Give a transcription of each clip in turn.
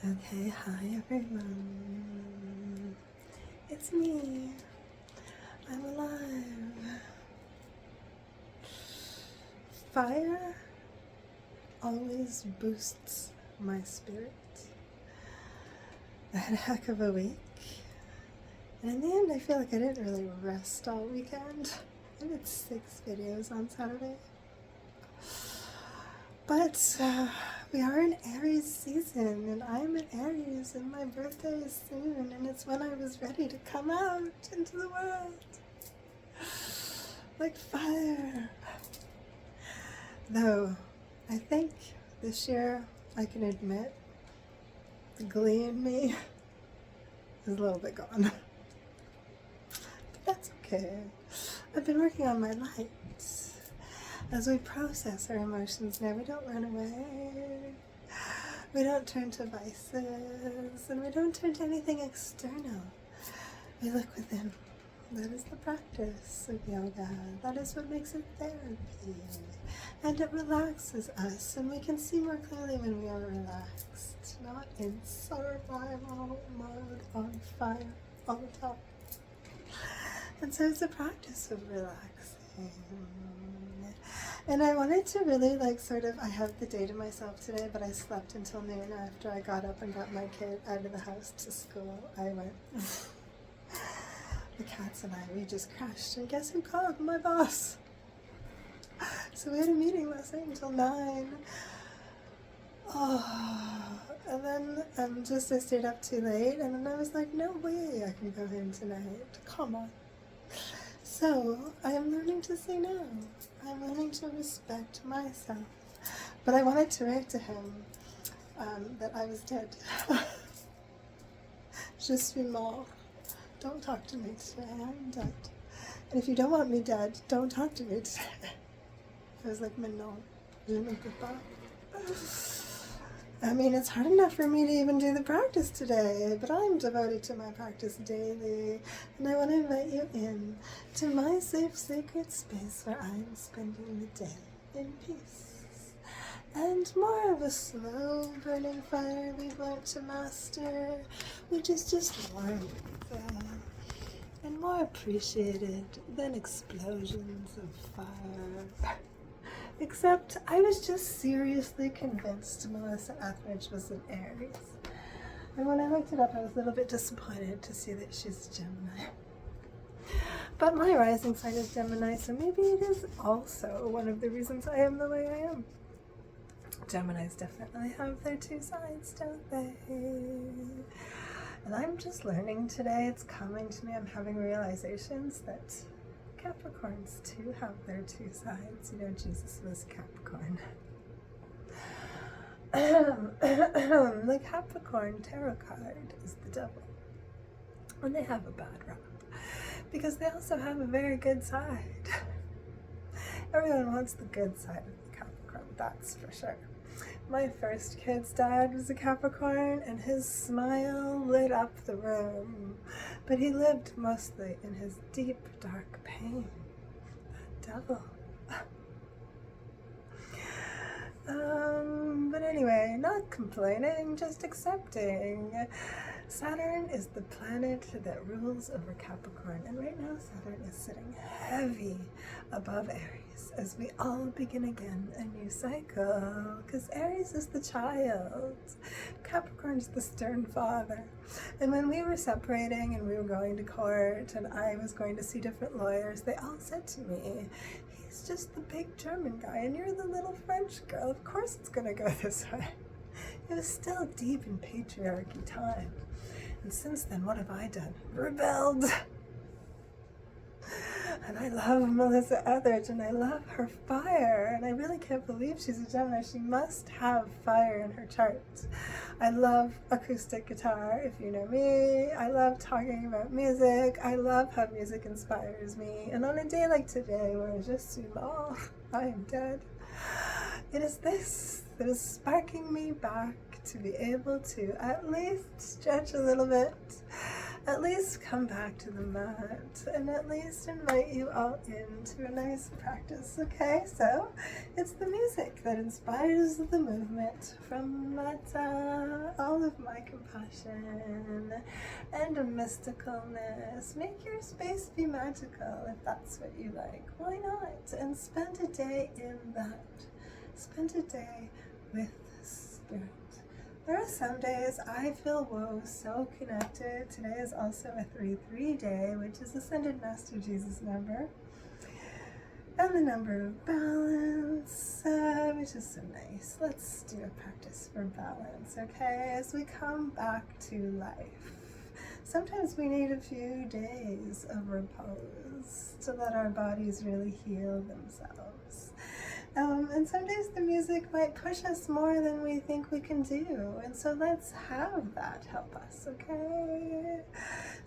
Okay, hi everyone. It's me. I'm alive. Fire always boosts my spirit. I had a heck of a week. And in the end, I feel like I didn't really rest all weekend. I did 6 videos on Saturday. But we are in Aries season, and I'm in Aries, and my birthday is soon, and it's when I was ready to come out into the world. Like fire. Though, I think this year I can admit the glee in me is a little bit gone. But that's okay. I've been working on my light. As we process our emotions now, we don't run away, we don't turn to vices, and we don't turn to anything external. We look within. That is the practice of yoga. That is what makes it therapy. And it relaxes us, and we can see more clearly when we are relaxed, not in survival mode on fire all the time. And so it's a practice of relaxing. And I wanted to really I have the day to myself today, but I slept until noon after I got up and got my kid out of the house to school. I went, the cats and I, we just crashed, and guess who called? My boss. So we had a meeting last night until 9. And then I stayed up too late, and then I was like, no way I can go home tonight. Come on. So I am learning to say no. I'm learning to respect myself. But I wanted to write to him that I was dead. Je suis mort. Don't talk to me today. I'm dead. And if you don't want me dead, don't talk to me today. I was like, mais non, je ne peux pas. I mean, it's hard enough for me to even do the practice today, but I'm devoted to my practice daily, and I want to invite you in to my safe, sacred space where I'm spending the day in peace. And more of a slow burning fire we've learned to master, which is just warmth, and more appreciated than explosions of fire. Except I was just seriously convinced Melissa Etheridge was an Aries. And when I looked it up, I was a little bit disappointed to see that she's Gemini. But my rising sign is Gemini, so maybe it is also one of the reasons I am the way I am. Geminis definitely have their 2 sides, don't they? And I'm just learning today, it's coming to me, I'm having realizations that Capricorns too have their 2 sides. You know, Jesus was Capricorn. The Capricorn tarot card is the devil. And they have a bad rap because they also have a very good side. Everyone wants the good side of the Capricorn, that's for sure. My first kid's dad was a Capricorn, and his smile lit up the room. But he lived mostly in his deep, dark pain. That devil. But anyway, not complaining, just accepting. Saturn is the planet that rules over Capricorn, and right now Saturn is sitting heavy above Aries as we all begin again a new cycle, because Aries is the child, Capricorn's the stern father. And when we were separating and we were going to court and I was going to see different lawyers, they all said to me, he's just the big German guy and you're the little French girl, of course it's gonna go this way. It was still deep in patriarchy time. And since then, what have I done? Rebelled. And I love Melissa Etheridge, and I love her fire, and I really can't believe she's a Gemini. She must have fire in her chart. I love acoustic guitar, if you know me. I love talking about music. I love how music inspires me. And on a day like today, where I just suis mort, I am dead, it is this that is sparking me back to be able to at least stretch a little bit at least come back to the mat and at least invite you all into a nice practice, okay? So it's the music that inspires the movement from Metta, all of my compassion and mysticalness. Make your space be magical if that's what you like. Why not? And spend a day in that. Spend a day with Spirit. There are some days I feel, whoa, so connected. Today is also a 3-3 day, which is Ascended Master Jesus number. And the number of balance, which is so nice. Let's do a practice for balance, okay? As we come back to life. Sometimes we need a few days of repose to let our bodies really heal themselves. And some days the music might push us more than we think we can do. And so let's have that help us, okay?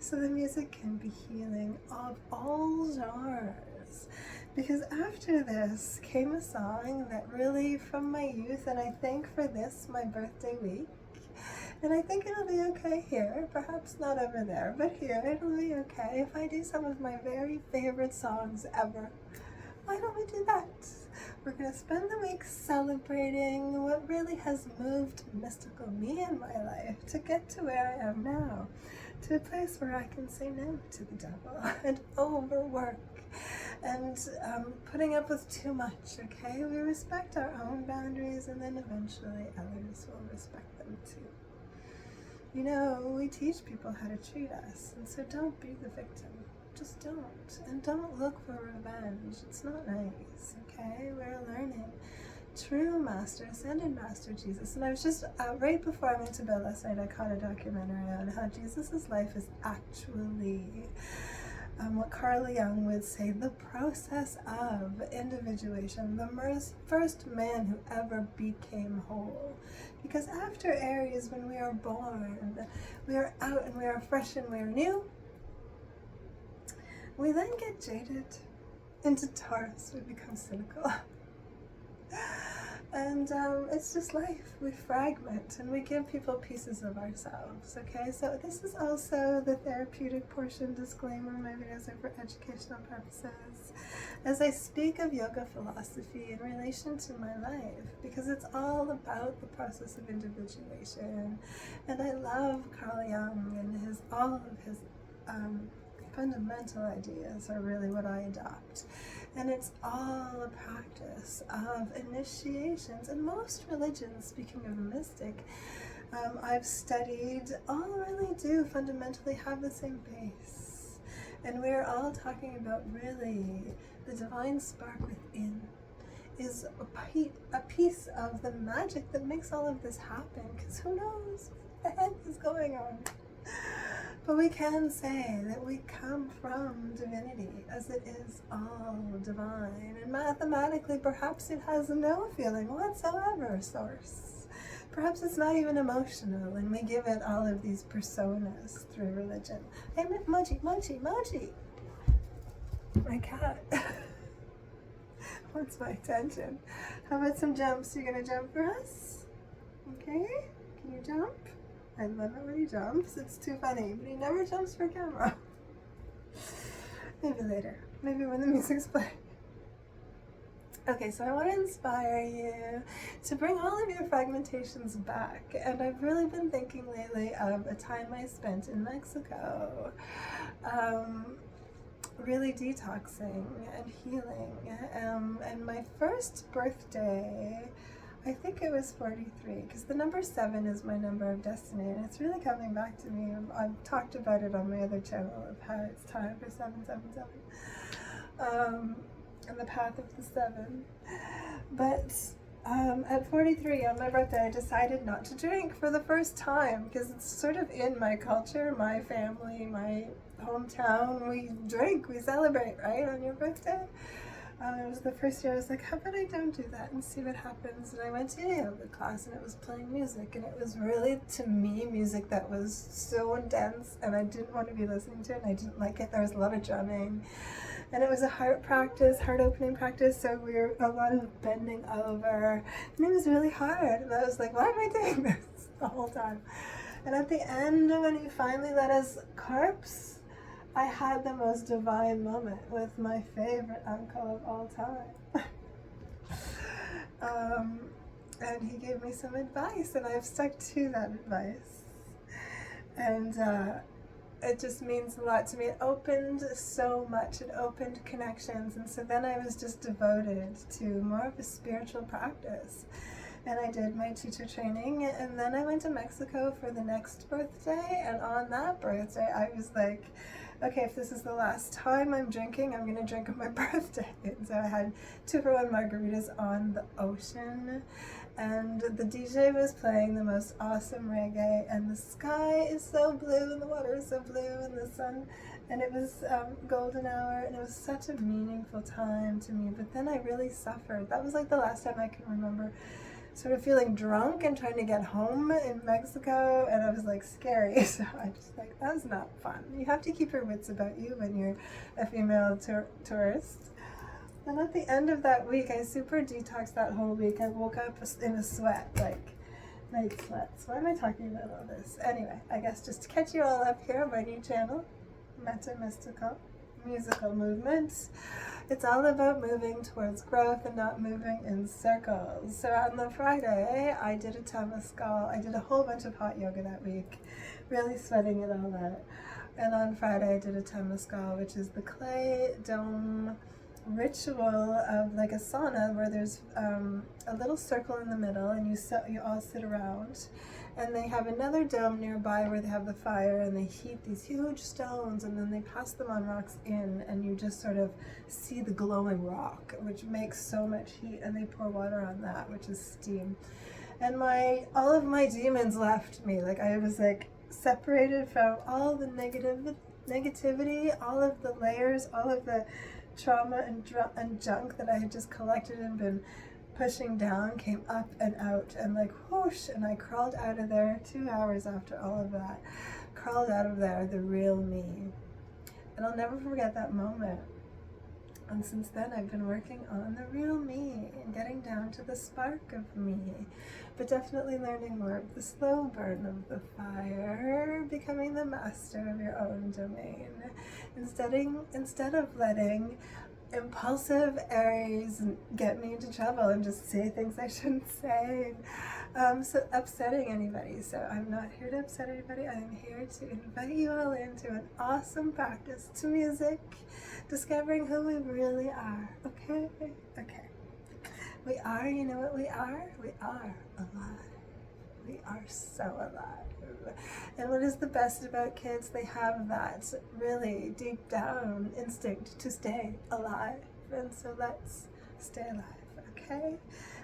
So the music can be healing of all genres. Because after this came a song that really from my youth, and I think for this, my birthday week, and I think it'll be okay here, perhaps not over there, but here it'll be okay if I do some of my very favorite songs ever. Why don't we do that? We're going to spend the week celebrating what really has moved mystical me in my life to get to where I am now, to a place where I can say no to the devil and overwork and putting up with too much, okay? We respect our own boundaries and then eventually others will respect them too. You know, we teach people how to treat us, and so don't be the victim. Just don't. And don't look for revenge. It's not nice, okay? We're learning. True Master, Ascended Master Jesus. And I was just, right before I went to bed last night, I caught a documentary on how Jesus' life is actually what Carl Jung would say, the process of individuation, the first man who ever became whole. Because after Aries, when we are born, we are out and we are fresh and we are new. We then get jaded. Into Taurus, we become cynical. And it's just life. We fragment and we give people pieces of ourselves, okay? So this is also the therapeutic portion disclaimer. My videos are for educational purposes. As I speak of yoga philosophy in relation to my life, because it's all about the process of individuation. And I love Carl Jung and all of his fundamental ideas are really what I adopt. And it's all a practice of initiations. And most religions, speaking of mystic, I've studied, all really do fundamentally have the same base. And we're all talking about really the divine spark within is a piece of the magic that makes all of this happen. Because who knows what the heck is going on? But we can say that we come from divinity, as it is all divine. And mathematically, perhaps it has no feeling whatsoever, source. Perhaps it's not even emotional, and we give it all of these personas through religion. Hey, Moji, Moji, Moji! My cat wants my attention. How about some jumps? You gonna jump for us? Okay, can you jump? I love it when he jumps. It's too funny, but he never jumps for camera. Maybe later. Maybe when the music's playing. Okay, so I want to inspire you to bring all of your fragmentations back. And I've really been thinking lately of a time I spent in Mexico, really detoxing and healing. And my first birthday, I think it was 43, because the number 7 is my number of destiny, and it's really coming back to me. I've talked about it on my other channel of how it's time for 777, and the path of the 7. But at 43, on my birthday, I decided not to drink for the first time, because it's sort of in my culture, my family, my hometown. We drink, we celebrate, right, on your birthday? It was the first year I was like, how about I don't do that and see what happens? And I went to a yoga class and it was playing music, and it was really, to me, music that was so intense and I didn't want to be listening to it and I didn't like it. There was a lot of drumming and it was a heart practice, heart opening practice, so we were a lot of bending over and it was really hard, and I was like, why am I doing this the whole time? And at the end, when he finally let us corpse, I had the most divine moment with my favorite uncle of all time. And he gave me some advice, and I've stuck to that advice. And it just means a lot to me. It opened so much. It opened connections. And so then I was just devoted to more of a spiritual practice. And I did my teacher training, and then I went to Mexico for the next birthday. And on that birthday, I was like, okay, if this is the last time I'm drinking, I'm gonna drink on my birthday. And so I had 2-for-1 margaritas on the ocean, and the DJ was playing the most awesome reggae, and the sky is so blue, and the water is so blue, and the sun, and it was golden hour, and it was such a meaningful time to me. But then I really suffered. That was like the last time I can remember sort of feeling drunk and trying to get home in Mexico, and I was like scary. So I just like, that's not fun. You have to keep your wits about you when you're a female tourist. And at the end of that week, I super detoxed that whole week. I woke up in a sweat, like night sweats. Why am I talking about all this? Anyway, I guess just to catch you all up here on my new channel, Meta Mystical Musical Movements. It's all about moving towards growth and not moving in circles. So on the Friday, I did a Temescal. I did a whole bunch of hot yoga that week, really sweating it all out. And on Friday, I did a Temescal, which is the clay dome ritual of like a sauna where there's a little circle in the middle, and you all sit around. And they have another dome nearby where they have the fire, and they heat these huge stones, and then they pass them on rocks in, and you just sort of see the glowing rock, which makes so much heat, and they pour water on that, which is steam. And all of my demons left me. Like, I was like separated from all the negativity, all of the layers, all of the trauma and junk that I had just collected and been pushing down came up and out, and like whoosh, and I crawled out of there 2 hours after all of that. Crawled out of there, the real me. And I'll never forget that moment. And since then, I've been working on the real me and getting down to the spark of me, but definitely learning more of the slow burn of the fire, becoming the master of your own domain. Instead of letting impulsive Aries get me into trouble and just say things I shouldn't say, so upsetting anybody. So I'm not here to upset anybody. I'm here to invite you all into an awesome practice to music, discovering who we really are. Okay? We are, you know what we are? We are alive. We are so alive. And what is the best about kids? They have that really deep down instinct to stay alive. And so let's stay alive, okay?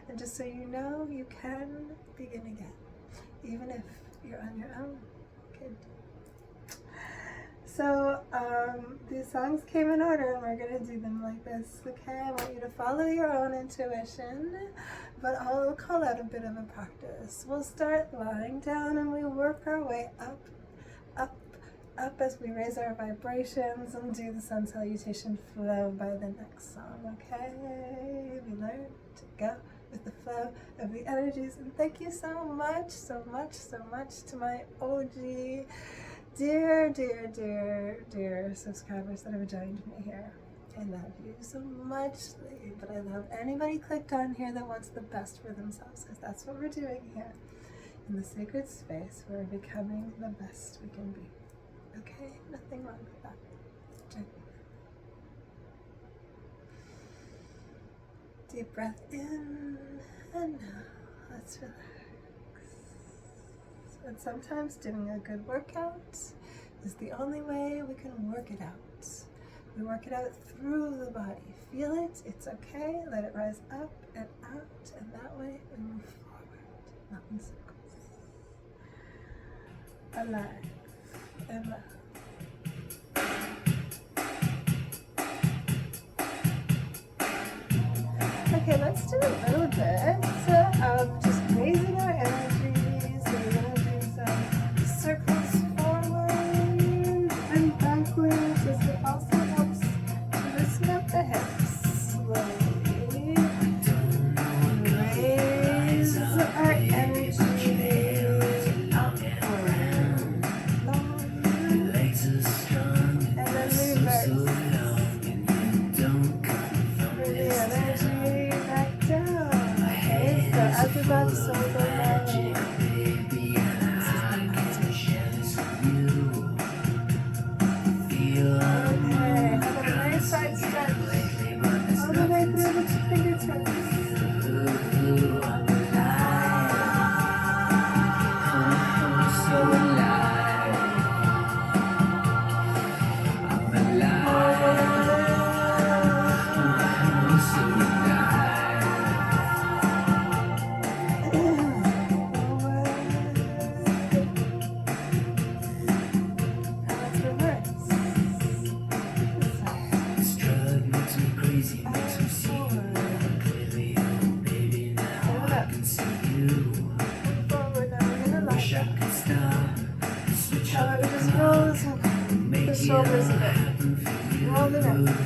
And just so you know, you can begin again, even if you're on your own, kid. So these songs came in order, and we're going to do them like this, okay? I want you to follow your own intuition, but I'll call out a bit of a practice. We'll start lying down, and we work our way up, up, up as we raise our vibrations and do the sun salutation flow by the next song, okay? We learn to go with the flow of the energies, and thank you so much, so much, so much to my OG dear subscribers that have joined me here. I love you so much, but I love anybody clicked on here that wants the best for themselves, because that's what we're doing here in the sacred space. We're becoming the best we can be. Okay? Nothing wrong with that. Deep breath in, and now let's relax. And sometimes doing a good workout is the only way we can work it out. We work it out through the body. Feel it, it's okay, let it rise up and out, and that way we move forward, not in circles. Alive and love. Okay, let's do a little bit of just raising our energy. So we're going to do some circles forward and backwards, as it also helps to loosen up the hips. Slowly raise our energy upward. Alright, we just roll the shoulders a bit. Roll the neck.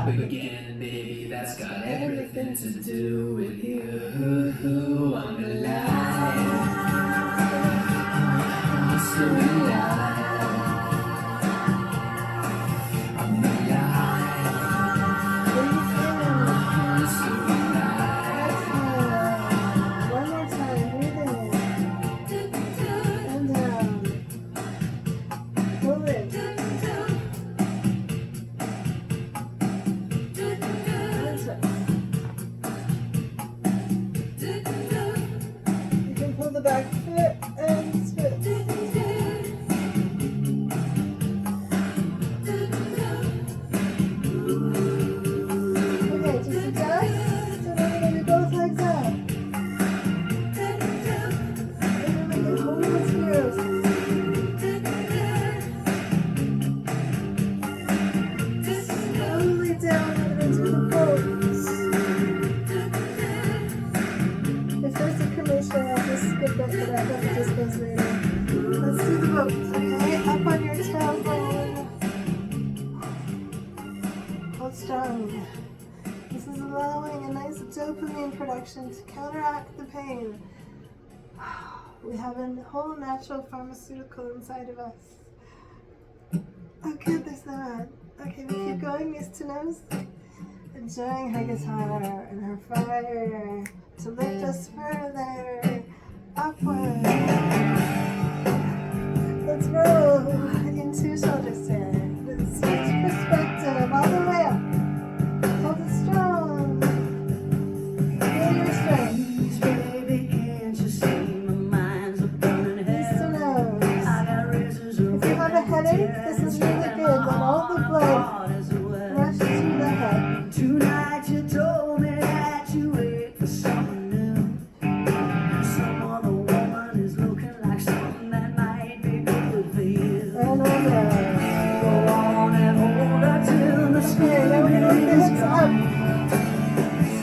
Again, baby, that's got everything to do with you. I'm alive. I'm so alive. I'm alive. I'm so alive. One more time, breathe in and down. Pull it. The back foot and switch. Okay, just adjust, and then we're going to both legs out. And then we can hold the spheres. Slowly down and into the boats. If there's a commission, I'll just skip it, but I hope it just goes right in. Let's do the boats, okay? Up on your tailbone. Hold strong. This is allowing a nice dopamine production to counteract the pain. We have a whole natural pharmaceutical inside of us. Oh good, there's no ad. Okay, we keep going, knees to nose. Enjoying her guitar and her fire to lift us further upward. Let's roll into shoulder stand with switch perspective all the way up. Hold it strong. Feel your strength. Baby, can't you see my mind's a burning Knees to hell? nose. I got razors If you have a headache, this is really good. Let all the blood rush to the head. Tonight you told me that you wait for someone new. Some other woman is looking like something that might be good for you. And over. Go on and hold her till the Okay, now we lift the hips up.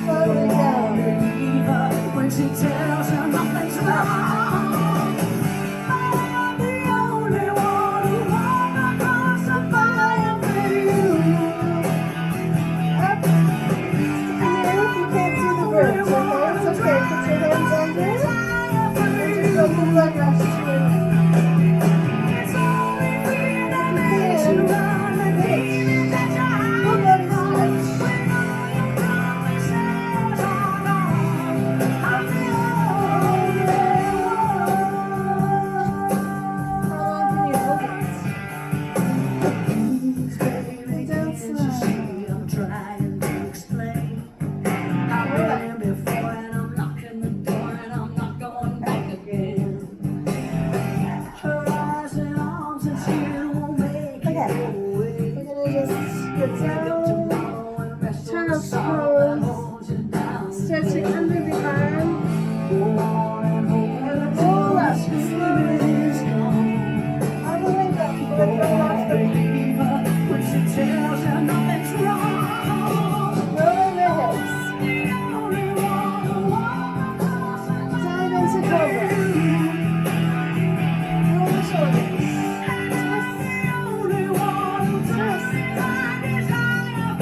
Slowly down. Believe her when she tells her nothing's wrong. I'm the only one who walked across the fire for you. Up. Stick in if you can't do the bridge, okay? It's okay. Put your hands under it. And just let the blood rush to your neck. It's only fear that If makes you you can, run and leave the full body stretch. when all your promises are gone. I'm the only one. How long can you hold it? Baby, Down can't you slow. see I'm trying to explain? I've been here before and I'm knocking the door and I'm not going back again. Her eyes and arms and skin won't make it Okay. go away. We're gonna just get down, Tomorrow and rest turn on up the sorrow that pose, holds you down. stretching under the arm, Go on and hold and her roll up till the slowly spirit is gone. all the way back. But go off the Believe her when she tells you nothing's wrong. rolling the hips, The only one who walked across the dive into cobra, roll the shoulders, twist, the only one who twist, my desire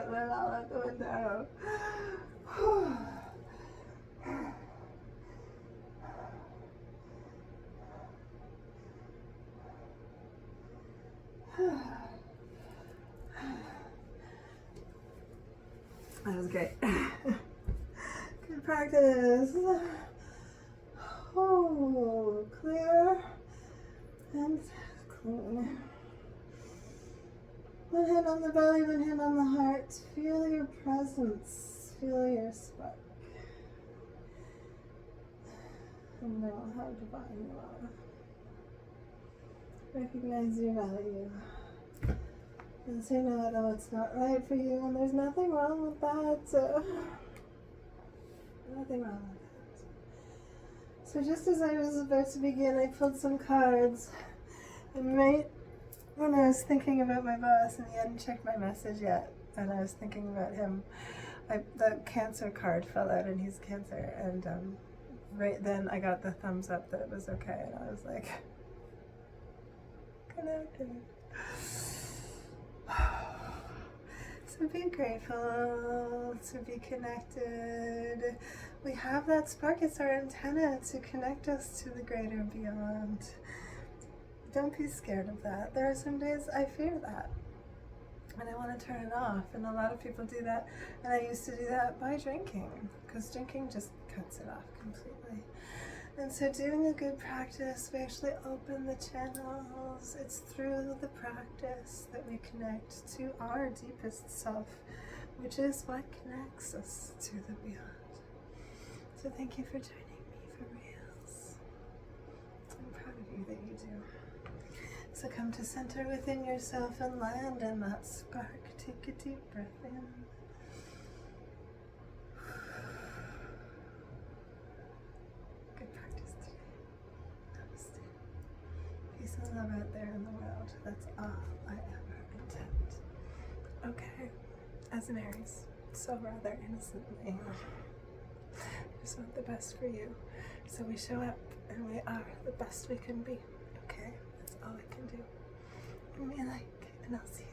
let it all out the window. That was great. Good practice. Oh, clear and clean. One hand on the belly, one hand on the heart. Feel your presence. Feel your spark. And know how divine you are. Recognize your value. And say no, no, it's not right for you, and there's nothing wrong with that. Nothing wrong with that. So just as I was about to begin, I pulled some cards. And right when I was thinking about my boss, and he hadn't checked my message yet, and I was thinking about him, the Cancer card fell out, and he's Cancer, and right then I got the thumbs up that it was okay, and I was like, connected. So be grateful to be connected. We have that spark. It's our antenna to connect us to the greater beyond. Don't be scared of that. There are some days I fear that, and I want to turn it off. And a lot of people do that, and I used to do that by drinking, because drinking just cuts it off completely. And so doing a good practice, we actually open the channels. It's through the practice that we connect to our deepest self, which is what connects us to the beyond. So thank you for joining me for reals. I'm proud of you that you do. So come to center within yourself and land in that spark. Take a deep breath in. Peace and love out there in the world. That's all I ever intend. Okay, as an Aries, so rather innocently, just want the best for you. So we show up and we are the best we can be. Okay, that's all I can do. And we like, and I'll see you.